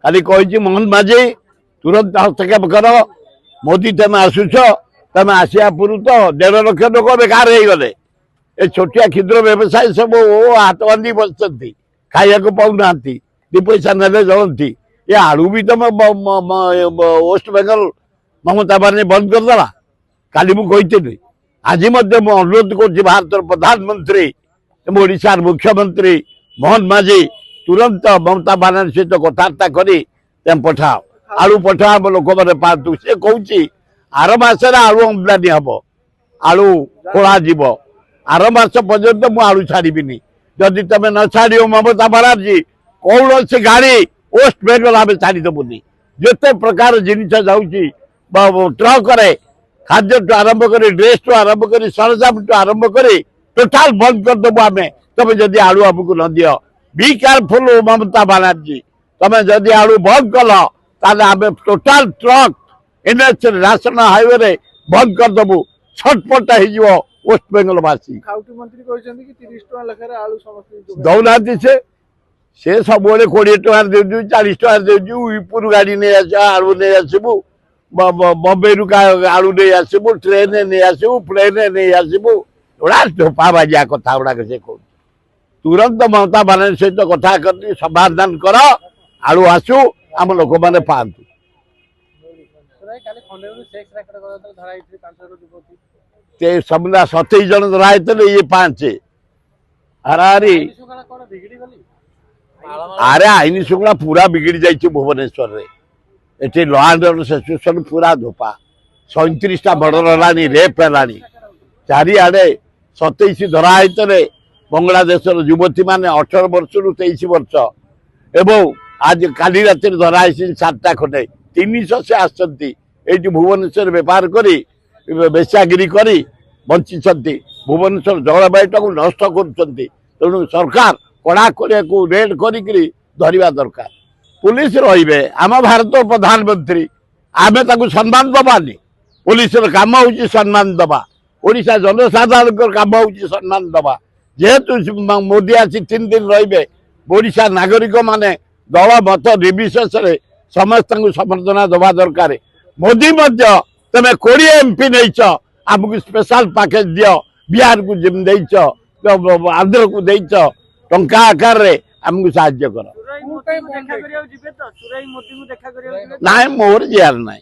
खाली कही मोहन माझी तुरंत हस्तक्षेप कर मोदी तुम आसुच तुम आसिया पूर्व तो 1.5 लाख लोक बेकार हो गले ए छोटिया क्षुद्र व्यवसायी सब हाथ बांधी बसती खाया पाऊना 2 पैसा ने जलती ये आलू भी तुम वेस्ट बेंगल ममता बानी बंद करदेला काली मुझे आज अनुरोध कर भारत प्रधानमंत्री ओडिशार मुख्यमंत्री मोहन माझी तुरंत ममता बानर्जी सहित कथबार्ता करी पठाओ आलू पठाओ लोक मैंने पातु से कौची आर मसरे आलू आमदानी हम आलू खोला जीव आर मस पर्यंत मु आलू छाड़बी जदि तुम न छाड़ ममता बानर्जी कौन से गाड़ी वेस्ट बेंगल आम छाड़देबुनि जिते प्रकार जिनस जाऊँगी ट्रक खाद्य टू आरंभ कर ड्रेस टू आरंभ कर सरंजाम टू आरंभ कर टोटाल बंद करदेबू आम तुम जदि आलू आमको न दियो बी केयरफुल ममता बानर्जी तुम जदि आलू बंद कल आम total truck NH ration highway बंद करदेबू छटपट हो वेस्ट बेंगल वासी दौना से सब 20 टଙ୍କା दे 40 टଙ୍କା दे विपुर गाड़ी नहीं आलू नहीं आसबू बम्बे रु आलू नहीं आसबू ट्रेन नहीं आसबू प्लेन नहीं आसबू गुड़ा धोपा बाजिया कथा गुड़ाक से कह तुरंत ममता बानर्जी सहित कथा कर समाधान कर आलू आसू आम लोक मैंने पातु समझा 27 जन धरा ये 5 अरे अरे आईन श्रृंखला पूरा बिगड़ी जाइए भुवनेश्वर रे eighty law and order situation पूरा धोपा 37टा मर्डर है रेप है चारिआडे 27 धरा बांग्लादेश युवती मैंने 18 वर्ष रु 23 वर्ष एवं आज काली राति धरा 7टा खंडे 300 से आसती भुवनेश्वर बेपार करी बेचागिरी करी बंची भुवनेश्वर जलवायु नष्ट करुँ सरकार कड़ाकड़िया को रेड करी धरवा दरकार पुलिस रे आम भारत प्रधानमंत्री आमे ताकू सम्मान दबानी पुलिस काम हूँ सम्मान दबा ओडिशा जनसाधारण काम हूँ सम्मान दबा जेहेतु मोदी आसी 3 दिन रे ओडिशा नागरिक माने दल मत निर्विशेष समस्त समर्थना दबा दरकार मोदी तुम 20 MP नहीं आमको स्पेशल पैकेज दियो बिहार को जिम देच आंध्र को देच टंका आकार रे आमको साहाय्य कर ना मोर यार ना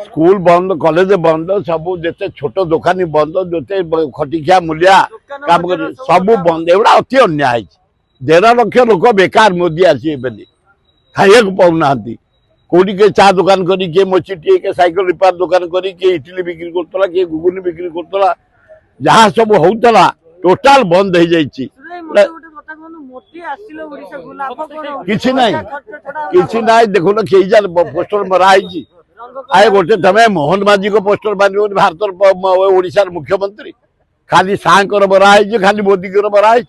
स्कूल बंद कॉलेज बंद सब जिते छोट दुकानी बंद जिते खटिखिया मूलिया काम कर सब बंद एगुड़ा अति अन्याय 1.5 लाख लोक बेकार मोदी आसी खाइया पाऊना कौटी के चा दुकान करी किए मोचिटे के साइकिल रिपेयर दुकान करी किए इडली बिक्री करतला किए घुगुनी बिक्री करतला जहाँ सब होता टोटाल बंद हो जाइए किसी ना देखो ना कई पोस्टर मराई आए गोटे तमें मोहन माझी को पोस्टर बांध भारत ओडिशार मुख्यमंत्री खाली सागर मराई खाली मोदी को मराई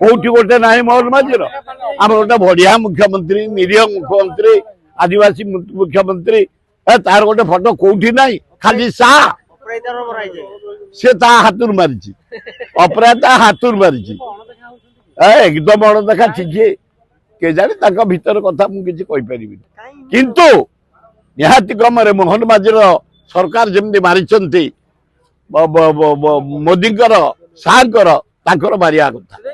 कौटी गोटे ना मोहन माझीर आम गोटे बढ़िया मुख्यमंत्री निरीह मुख्यमंत्री आदिवासी मुख्यमंत्री तार गोटे फोटो कौटी ना खाली सा से हाथ मारी अपराध हाथ मारी एकदम अणदेखा ठीक के जाने भीतर कथा मुझे किंतु निहाती क्रम मोहन माझीर सरकार जमी मारी मोदी सार मारिया कथा।